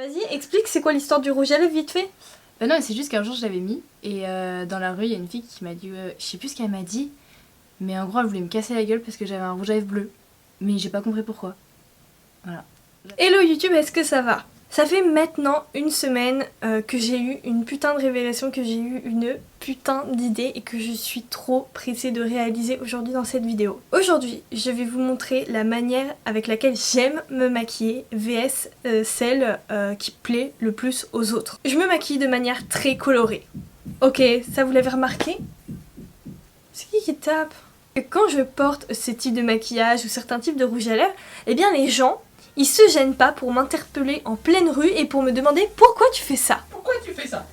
Vas-y, explique c'est quoi l'histoire du rouge à lèvres vite fait. Bah non, c'est juste qu'un jour je l'avais mis et dans la rue il y a une fille qui m'a dit, je sais plus ce qu'elle m'a dit, mais en gros elle voulait me casser la gueule parce que j'avais un rouge à lèvres bleu. Mais j'ai pas compris pourquoi. Voilà. Hello YouTube, est-ce que ça va? Ça fait maintenant une semaine que j'ai eu une putain de révélation, que j'ai eu une putain d'idée et que je suis trop pressée de réaliser aujourd'hui dans cette vidéo. Aujourd'hui, je vais vous montrer la manière avec laquelle j'aime me maquiller vs celle qui plaît le plus aux autres. Je me maquille de manière très colorée. Ok, ça vous l'avez remarqué? C'est qui tape? Quand je porte ce type de maquillage ou certains types de rouge à lèvres, eh bien les gens, ils se gênent pas pour m'interpeller en pleine rue et pour me demander pourquoi tu fais ça. Pourquoi tu fais ça?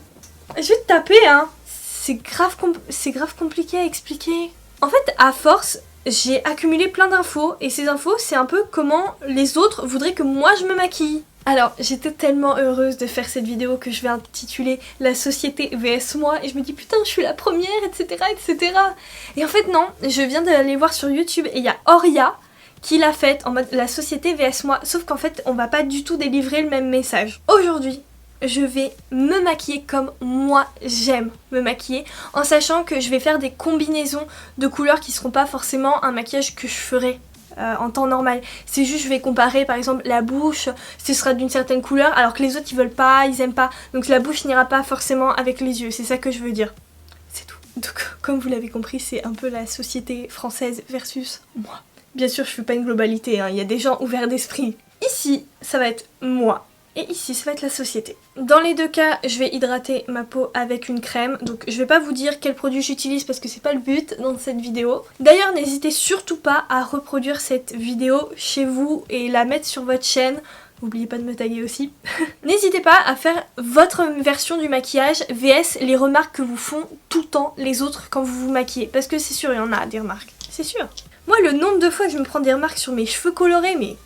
Je vais te taper hein. C'est grave compliqué à expliquer. En fait, à force, j'ai accumulé plein d'infos et ces infos, c'est un peu comment les autres voudraient que moi je me maquille. Alors, j'étais tellement heureuse de faire cette vidéo que je vais intituler La société vs moi et je me dis putain je suis la première, etc. etc. Et en fait non, je viens d'aller voir sur YouTube et il y a Oria qui l'a faite en mode La société vs moi, sauf qu'en fait on va pas du tout délivrer le même message. Aujourd'hui, je vais me maquiller comme moi j'aime me maquiller, en sachant que je vais faire des combinaisons de couleurs qui seront pas forcément un maquillage que je ferais en temps normal. C'est juste je vais comparer par exemple la bouche, ce sera d'une certaine couleur alors que les autres ils veulent pas, ils aiment pas, donc la bouche n'ira pas forcément avec les yeux, c'est ça que je veux dire. C'est tout. Donc comme vous l'avez compris, c'est un peu la société française versus moi. Bien sûr je fais pas une globalité, hein. Il y a des gens ouverts d'esprit. Ici ça va être moi. Et ici ça va être la société. Dans les deux cas je vais hydrater ma peau avec une crème. Donc je vais pas vous dire quel produit j'utilise parce que c'est pas le but dans cette vidéo. D'ailleurs n'hésitez surtout pas à reproduire cette vidéo chez vous et la mettre sur votre chaîne. N'oubliez pas de me taguer aussi. N'hésitez pas à faire votre version du maquillage vs les remarques que vous font tout le temps les autres quand vous vous maquillez. Parce que c'est sûr il y en a des remarques. C'est sûr. Moi le nombre de fois que je me prends des remarques sur mes cheveux colorés mais...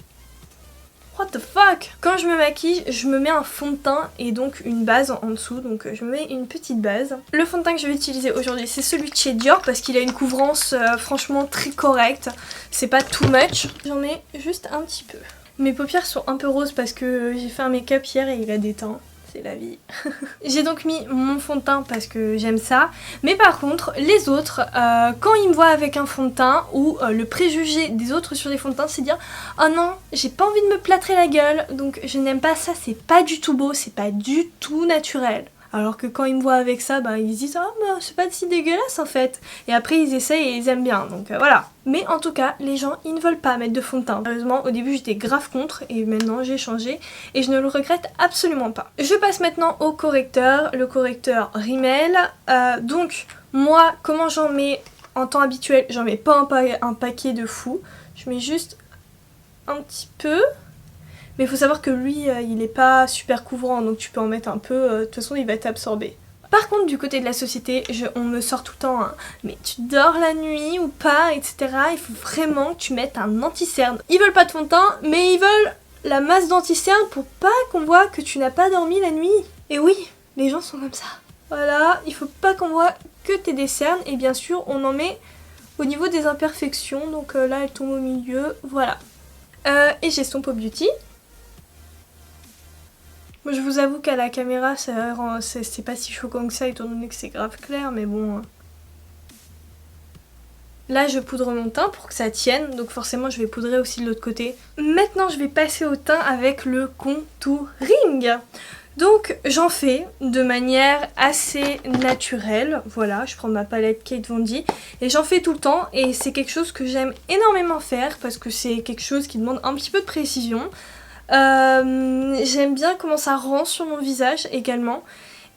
What the fuck? Quand je me maquille, je me mets un fond de teint et donc une base en dessous, donc je me mets une petite base. Le fond de teint que je vais utiliser aujourd'hui, c'est celui de chez Dior parce qu'il a une couvrance franchement très correcte. C'est pas too much. J'en mets juste un petit peu. Mes paupières sont un peu roses parce que j'ai fait un make-up hier et il a déteint. C'est la vie. J'ai donc mis mon fond de teint parce que j'aime ça. Mais par contre, les autres, quand ils me voient avec un fond de teint ou le préjugé des autres sur les fonds de teint, c'est dire « Oh non, j'ai pas envie de me plâtrer la gueule, donc je n'aime pas ça, c'est pas du tout beau, c'est pas du tout naturel. » Alors que quand ils me voient avec ça, bah, ils se disent « Oh bah, c'est pas si dégueulasse en fait !» Et après ils essayent et ils aiment bien, donc voilà. Mais en tout cas, les gens, ils ne veulent pas mettre de fond de teint. Sérieusement, au début j'étais grave contre et maintenant j'ai changé et je ne le regrette absolument pas. Je passe maintenant au correcteur, le correcteur Rimmel. Donc moi, comment j'en mets en temps habituel? J'en mets pas un paquet de fou. Je mets juste un petit peu. Mais il faut savoir que lui, il est pas super couvrant, donc tu peux en mettre un peu, de toute façon il va t'absorber. Par contre du côté de la société, on me sort tout le temps hein, mais tu dors la nuit ou pas, etc. Il faut vraiment que tu mettes un anti-cerne. Ils veulent pas de fond de teint, mais ils veulent la masse d'anti-cerne pour pas qu'on voit que tu n'as pas dormi la nuit. Et oui, les gens sont comme ça. Voilà, il faut pas qu'on voit que t'aies des cernes, et bien sûr on en met au niveau des imperfections, donc là elle tombe au milieu, voilà. Et j'estompe au beauty. Moi je vous avoue qu'à la caméra c'est pas si choquant que ça étant donné que c'est grave clair mais bon. Là je poudre mon teint pour que ça tienne donc forcément je vais poudrer aussi de l'autre côté. Maintenant je vais passer au teint avec le contouring. Donc j'en fais de manière assez naturelle, voilà, je prends ma palette Kate Von D et j'en fais tout le temps et c'est quelque chose que j'aime énormément faire parce que c'est quelque chose qui demande un petit peu de précision. J'aime bien comment ça rend sur mon visage également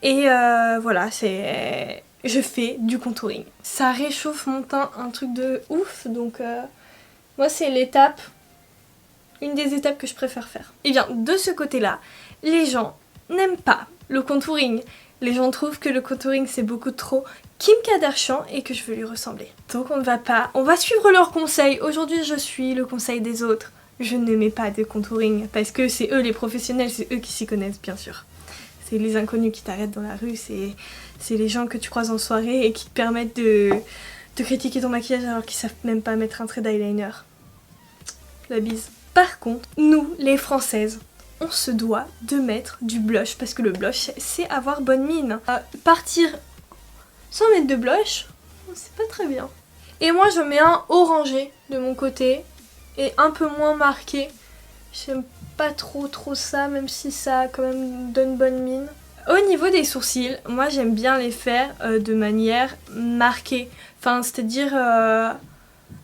et voilà, je fais du contouring. Ça réchauffe mon teint un truc de ouf donc moi c'est une des étapes que je préfère faire. Et bien de ce côté là, les gens n'aiment pas le contouring. Les gens trouvent que le contouring c'est beaucoup trop Kim Kardashian et que je veux lui ressembler. Donc on va suivre leurs conseils. Aujourd'hui je suis le conseil des autres. Je ne mets pas de contouring parce que c'est eux les professionnels, c'est eux qui s'y connaissent bien sûr. C'est les inconnus qui t'arrêtent dans la rue, c'est les gens que tu croises en soirée et qui te permettent de critiquer ton maquillage alors qu'ils savent même pas mettre un trait d'eyeliner. La bise. Par contre, nous les Françaises, on se doit de mettre du blush parce que le blush c'est avoir bonne mine. Partir sans mettre de blush, c'est pas très bien. Et moi je mets un orangé de mon côté et un peu moins marqué. J'aime pas trop ça, même si ça quand même donne bonne mine. Au niveau des sourcils, moi j'aime bien les faire de manière marquée. Enfin, c'est-à-dire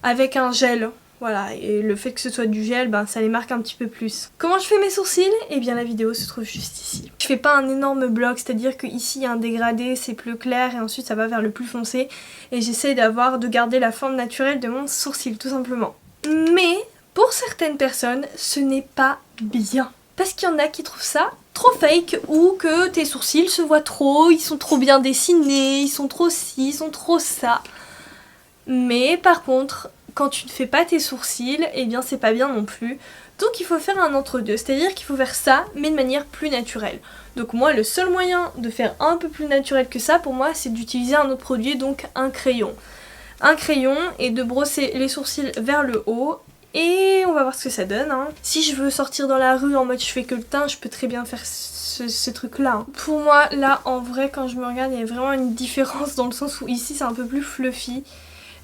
avec un gel. Voilà, et le fait que ce soit du gel, ben, ça les marque un petit peu plus. Comment je fais mes sourcils? Eh bien la vidéo se trouve juste ici. Je fais pas un énorme bloc, c'est-à-dire qu'ici il y a un dégradé, c'est plus clair et ensuite ça va vers le plus foncé. Et j'essaie de garder la forme naturelle de mon sourcil, tout simplement. Mais pour certaines personnes, ce n'est pas bien. Parce qu'il y en a qui trouvent ça trop fake ou que tes sourcils se voient trop, ils sont trop bien dessinés, ils sont trop ci, ils sont trop ça. Mais par contre, quand tu ne fais pas tes sourcils, eh bien c'est pas bien non plus. Donc il faut faire un entre-deux, c'est-à-dire qu'il faut faire ça, mais de manière plus naturelle. Donc moi, le seul moyen de faire un peu plus naturel que ça, pour moi, c'est d'utiliser un autre produit, donc un crayon. Un crayon et de brosser les sourcils vers le haut. Et on va voir ce que ça donne. Hein. Si je veux sortir dans la rue en mode je fais que le teint, je peux très bien faire ce truc-là. Hein. Pour moi, là, en vrai, quand je me regarde, il y a vraiment une différence dans le sens où ici, c'est un peu plus fluffy.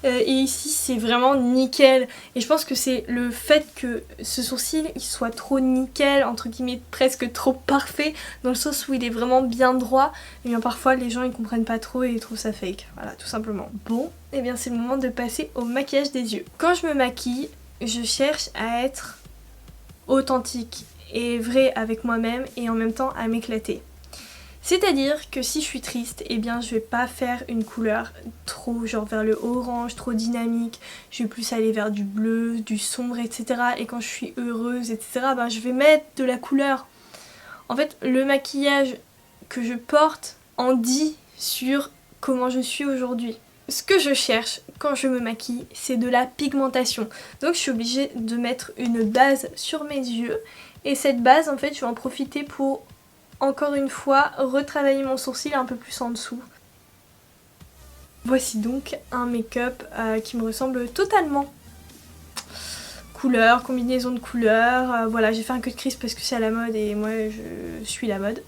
Et ici c'est vraiment nickel et je pense que c'est le fait que ce sourcil il soit trop nickel, entre guillemets presque trop parfait, dans le sens où il est vraiment bien droit, et bien parfois les gens ils comprennent pas trop et ils trouvent ça fake, voilà tout simplement. Bon, et bien c'est le moment de passer au maquillage des yeux. Quand je me maquille, je cherche à être authentique et vraie avec moi-même et en même temps à m'éclater. C'est-à-dire que si je suis triste, eh bien je vais pas faire une couleur trop genre vers le orange, trop dynamique. Je vais plus aller vers du bleu, du sombre, etc. Et quand je suis heureuse, etc. ben je vais mettre de la couleur. En fait, le maquillage que je porte en dit sur comment je suis aujourd'hui. Ce que je cherche quand je me maquille, c'est de la pigmentation. Donc je suis obligée de mettre une base sur mes yeux. Et cette base, en fait, je vais en profiter pour encore une fois retravailler mon sourcil un peu plus en dessous. Voici donc un make-up qui me ressemble totalement. Couleur, combinaison de couleurs, voilà, j'ai fait un cut crease parce que c'est à la mode et moi je suis la mode.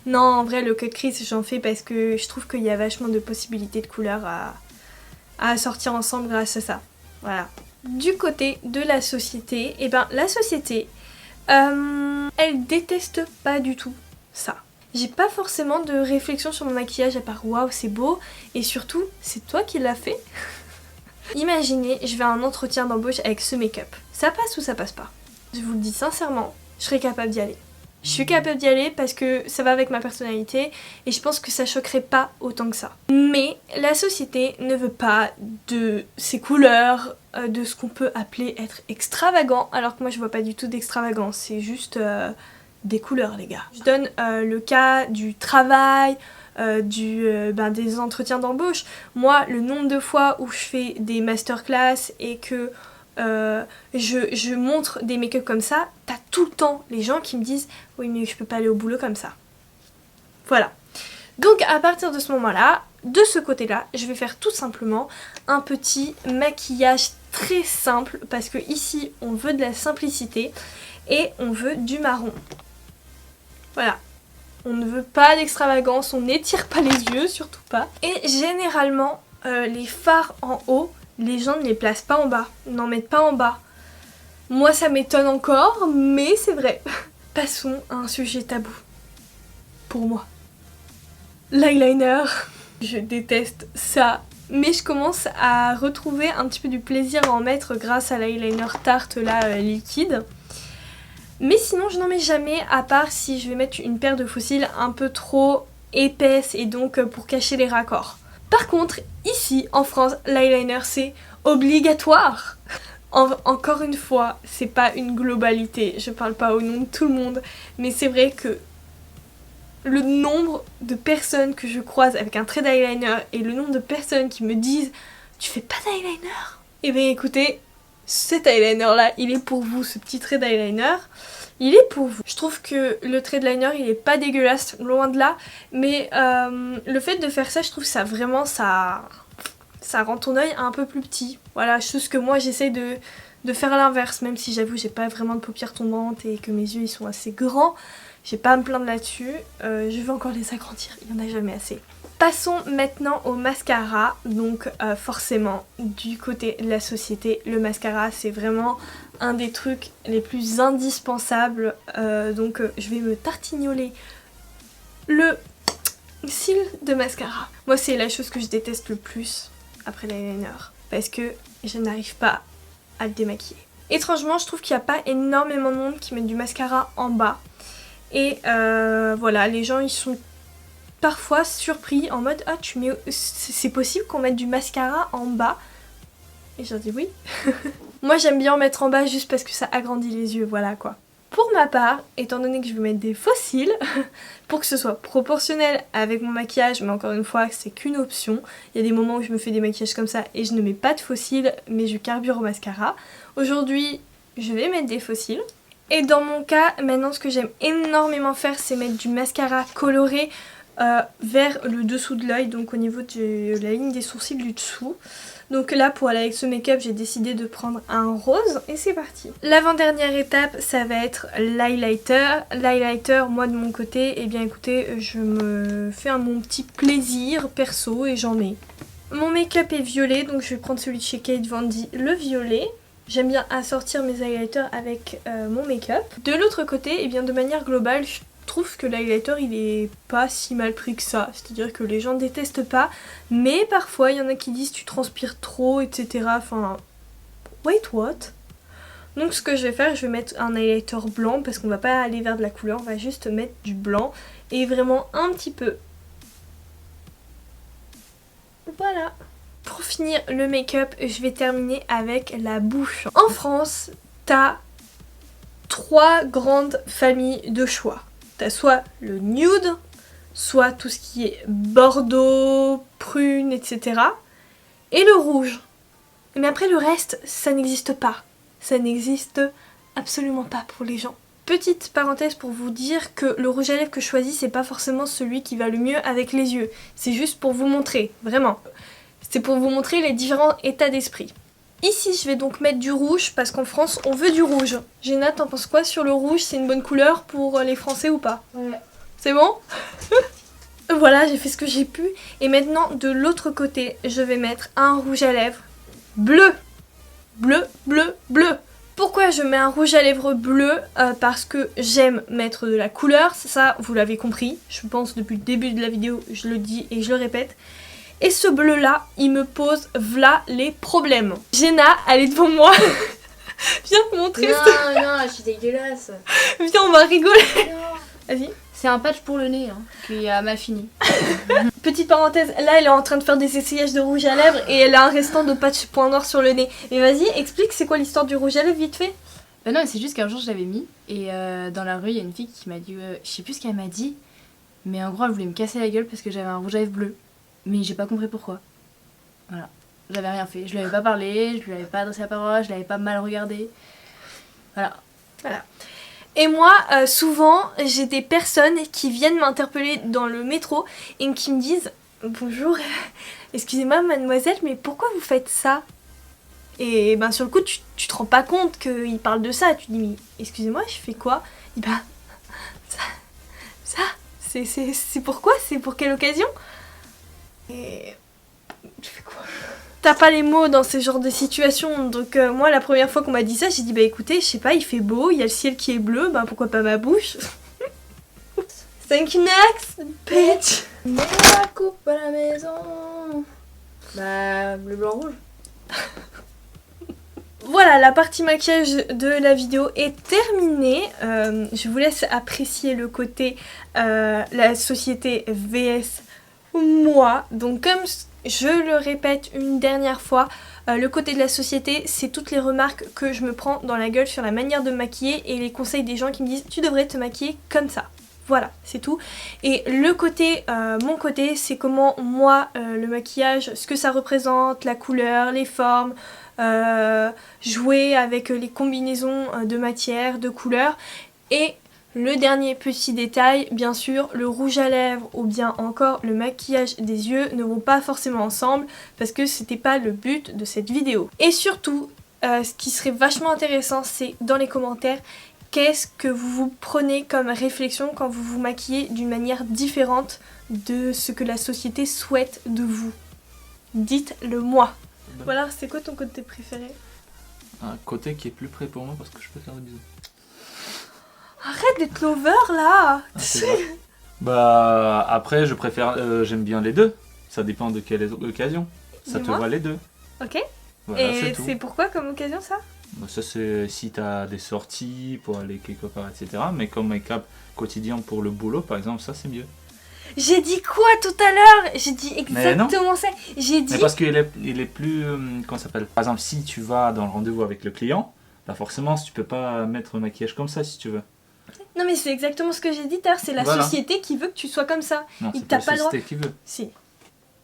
Non, en vrai le cut crease j'en fais parce que je trouve qu'il y a vachement de possibilités de couleurs à sortir ensemble grâce à ça. Voilà. Du côté de la société, et ben la société elle déteste pas du tout ça. J'ai pas forcément de réflexion sur mon maquillage à part waouh c'est beau, et surtout c'est toi qui l'as fait. Imaginez, je vais à un entretien d'embauche avec ce make-up. Ça passe ou ça passe pas? Je vous le dis sincèrement, je serais capable d'y aller. Je suis capable d'y aller parce que ça va avec ma personnalité et je pense que ça choquerait pas autant que ça. Mais la société ne veut pas de ces couleurs, de ce qu'on peut appeler être extravagant, alors que moi je vois pas du tout d'extravagance, c'est juste des couleurs les gars. Je donne le cas du travail, des entretiens d'embauche. Moi, le nombre de fois où je fais des masterclass et que je montre des make-up comme ça, t'as tout le temps les gens qui me disent « Oui, mais je peux pas aller au boulot comme ça. » Voilà. Donc à partir de ce moment-là, de ce côté-là, je vais faire tout simplement un petit maquillage très simple parce que ici, on veut de la simplicité et on veut du marron. Voilà. On ne veut pas d'extravagance, on n'étire pas les yeux, surtout pas. Et généralement, les fards en haut, les gens ne les placent pas en bas, n'en mettent pas en bas. Moi ça m'étonne encore, mais c'est vrai. Passons à un sujet tabou. Pour moi. L'eyeliner. Je déteste ça. Mais je commence à retrouver un petit peu du plaisir à en mettre grâce à l'eyeliner Tarte là, liquide. Mais sinon je n'en mets jamais, à part si je vais mettre une paire de faux cils un peu trop épaisse et donc pour cacher les raccords. Par contre, ici en France, l'eyeliner c'est obligatoire. Encore une fois, c'est pas une globalité, je parle pas au nom de tout le monde, mais c'est vrai que le nombre de personnes que je croise avec un trait d'eyeliner et le nombre de personnes qui me disent « Tu fais pas d'eyeliner ?» Eh bien écoutez, cet eyeliner là, il est pour vous, ce petit trait d'eyeliner. Il est pour vous. Je trouve que le trait de liner il est pas dégueulasse, loin de là, mais le fait de faire ça, je trouve ça vraiment, ça rend ton œil un peu plus petit. Voilà, chose que moi j'essaie de faire l'inverse, même si j'avoue j'ai pas vraiment de paupières tombantes et que mes yeux ils sont assez grands. J'ai pas à me plaindre là-dessus, je vais encore les agrandir, il y en a jamais assez. Passons maintenant au mascara, donc forcément du côté de la société, le mascara c'est vraiment un des trucs les plus indispensables, donc je vais me tartignoler le cils de mascara. Moi c'est la chose que je déteste le plus après l'eyeliner, parce que je n'arrive pas à le démaquiller. Étrangement je trouve qu'il n'y a pas énormément de monde qui met du mascara en bas, et voilà, les gens ils sont parfois surpris en mode ah tu mets, c'est possible qu'on mette du mascara en bas, et je leur dis oui. Moi j'aime bien en mettre en bas juste parce que ça agrandit les yeux, voilà quoi. Pour ma part, étant donné que je vais mettre des faux cils, pour que ce soit proportionnel avec mon maquillage, mais encore une fois c'est qu'une option, il y a des moments où je me fais des maquillages comme ça et je ne mets pas de faux cils mais je carbure au mascara. Aujourd'hui je vais mettre des faux cils. Et dans mon cas, maintenant ce que j'aime énormément faire c'est mettre du mascara coloré vers le dessous de l'œil, donc au niveau de la ligne des sourcils du dessous. Donc là pour aller avec ce make-up j'ai décidé de prendre un rose et c'est parti. L'avant-dernière étape ça va être l'highlighter. L'highlighter, moi de mon côté, eh bien écoutez, je me fais mon petit plaisir perso et j'en mets. Mon make-up est violet, donc je vais prendre celui de chez Kate Von D, le violet. J'aime bien assortir mes highlighters avec mon make-up. De l'autre côté, eh bien de manière globale, je trouve que l'highlighter il est pas si mal pris que ça, c'est-à-dire que les gens détestent pas, mais parfois il y en a qui disent tu transpires trop, etc. Enfin, wait what? Donc ce que je vais faire, je vais mettre un highlighter blanc parce qu'on va pas aller vers de la couleur, on va juste mettre du blanc et vraiment un petit peu. Voilà. Pour finir le make-up, je vais terminer avec la bouche. En France, t'as 3 grandes familles de choix. T'as soit le nude, soit tout ce qui est bordeaux, prune, etc. Et le rouge. Mais après le reste, ça n'existe pas. Ça n'existe absolument pas pour les gens. Petite parenthèse pour vous dire que le rouge à lèvres que je choisis, c'est pas forcément celui qui va le mieux avec les yeux. C'est juste pour vous montrer, vraiment. C'est pour vous montrer les différents états d'esprit. Ici je vais donc mettre du rouge parce qu'en France on veut du rouge. Géna, t'en penses quoi sur le rouge? C'est une bonne couleur pour les Français ou pas? Ouais. C'est bon? Voilà, j'ai fait ce que j'ai pu. Et maintenant de l'autre côté je vais mettre un rouge à lèvres bleu. Bleu, bleu, bleu. Pourquoi je mets un rouge à lèvres bleu? Parce que j'aime mettre de la couleur. Ça vous l'avez compris. Je pense depuis le début de la vidéo je le dis et je le répète. Et ce bleu là, il me pose v'là les problèmes. Géna, elle est devant moi. Viens te montrer. Non, non, je suis dégueulasse. Viens, on va rigoler. Vas-y. C'est un patch pour le nez hein, qui a mal fini. Petite parenthèse, là elle est en train de faire des essayages de rouge à lèvres et elle a un restant de patch point noir sur le nez. Mais vas-y, explique c'est quoi l'histoire du rouge à lèvres vite fait. Bah non, c'est juste qu'un jour je l'avais mis et dans la rue il y a une fille qui m'a dit, je sais plus ce qu'elle m'a dit, mais en gros elle voulait me casser la gueule parce que j'avais un rouge à lèvres bleu. Mais j'ai pas compris pourquoi. Voilà. J'avais rien fait. Je lui avais pas parlé, je lui avais pas adressé la parole, je l'avais pas mal regardé. Voilà. Voilà. Et moi, souvent, j'ai des personnes qui viennent m'interpeller dans le métro et qui me disent « Bonjour, excusez-moi mademoiselle, mais pourquoi vous faites ça ?» Et ben sur le coup, tu te rends pas compte qu'ils parlent de ça. Tu dis « Mais excusez-moi, je fais quoi ?» Il dit « Bah, ça, c'est pourquoi? C'est pour quelle occasion ?» Et tu fais quoi? T'as pas les mots dans ce genre de situation, donc moi la première fois qu'on m'a dit ça, j'ai dit bah écoutez, je sais pas, il fait beau, il y a le ciel qui est bleu, bah pourquoi pas ma bouche? Thank you next, bitch. Mais la coupe à la maison. Bah bleu, blanc, rouge. Voilà, la partie maquillage de la vidéo est terminée. Je vous laisse apprécier le côté la société vs moi. Donc comme je le répète une dernière fois, le côté de la société, c'est toutes les remarques que je me prends dans la gueule sur la manière de me maquiller et les conseils des gens qui me disent tu devrais te maquiller comme ça. Voilà, c'est tout. Et le côté, mon côté, c'est comment moi, le maquillage, ce que ça représente, la couleur, les formes, jouer avec les combinaisons de matière, de couleurs. Et le dernier petit détail, bien sûr, le rouge à lèvres ou bien encore le maquillage des yeux ne vont pas forcément ensemble parce que c'était pas le but de cette vidéo. Et surtout, ce qui serait vachement intéressant, c'est dans les commentaires, qu'est-ce que vous prenez comme réflexion quand vous vous maquillez d'une manière différente de ce que la société souhaite de vous. Dites-le moi. Voilà, c'est quoi ton côté préféré? Un côté qui est plus près pour moi parce que je peux faire des bisous. Arrête d'être lover là. C'est vrai. Bah après je préfère, j'aime bien les deux. Ça dépend de quelle occasion. Ça te Dis-moi. va les deux. Ok. Voilà, Et tout. c'est pourquoi comme occasion ça? Bah, ça c'est si t'as des sorties pour aller quelque part, etc. Mais comme make-up quotidien pour le boulot par exemple, ça c'est mieux. J'ai dit quoi tout à l'heure? J'ai dit Mais non. exactement ça. J'ai dit... Mais parce qu'il est plus, comment ça s'appelle? Par exemple si tu vas dans le rendez-vous avec le client, bah forcément tu peux pas mettre un maquillage comme ça si tu veux. Non mais c'est exactement ce que j'ai dit tout à l'heure, c'est la Voilà. société qui veut que tu sois comme ça. Non, Il c'est t'a pas pas la le droit. société qui veut. Si.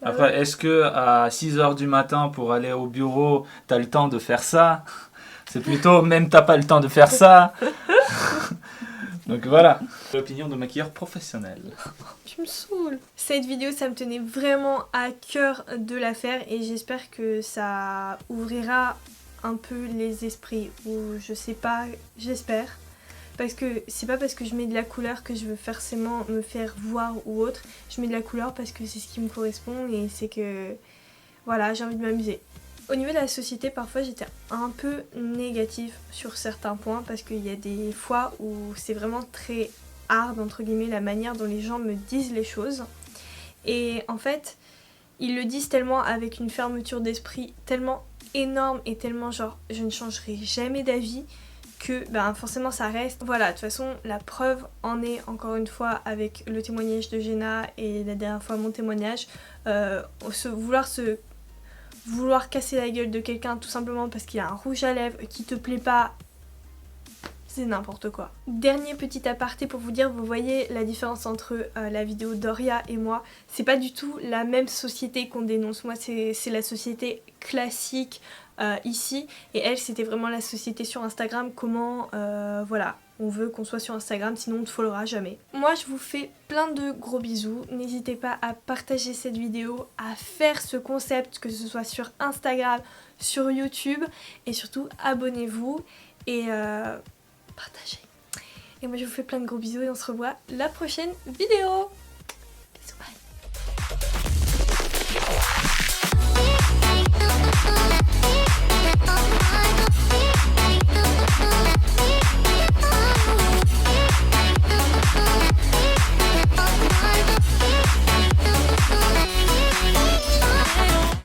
Après, est-ce que à 6h du matin pour aller au bureau, t'as le temps de faire ça? C'est plutôt même t'as pas le temps de faire ça. Donc voilà. L'opinion de maquilleur professionnel. Tu me saoules. Cette vidéo, ça me tenait vraiment à cœur de la faire et j'espère que ça ouvrira un peu les esprits. Ou je sais pas, j'espère. Parce que c'est pas parce que je mets de la couleur que je veux forcément me faire voir ou autre. Je mets de la couleur parce que c'est ce qui me correspond et c'est que voilà, j'ai envie de m'amuser. Au niveau de la société, parfois j'étais un peu négative sur certains points parce qu'il y a des fois où c'est vraiment très hard entre guillemets la manière dont les gens me disent les choses. Et en fait, ils le disent tellement avec une fermeture d'esprit tellement énorme et tellement genre je ne changerai jamais d'avis que ben, forcément ça reste. Voilà, de toute façon la preuve en est encore une fois avec le témoignage de Jenna et la dernière fois mon témoignage, vouloir casser la gueule de quelqu'un tout simplement parce qu'il a un rouge à lèvres qui te plaît pas, c'est n'importe quoi. Dernier petit aparté pour vous dire, vous voyez la différence entre la vidéo d'Oria et moi, c'est pas du tout la même société qu'on dénonce. Moi c'est la société classique ici et elle c'était vraiment la société sur Instagram, comment voilà, on veut qu'on soit sur Instagram sinon on ne te followera jamais. Moi je vous fais plein de gros bisous, n'hésitez pas à partager cette vidéo, à faire ce concept que ce soit sur Instagram, sur YouTube et surtout abonnez-vous et partagez. Et moi je vous fais plein de gros bisous et on se revoit la prochaine vidéo.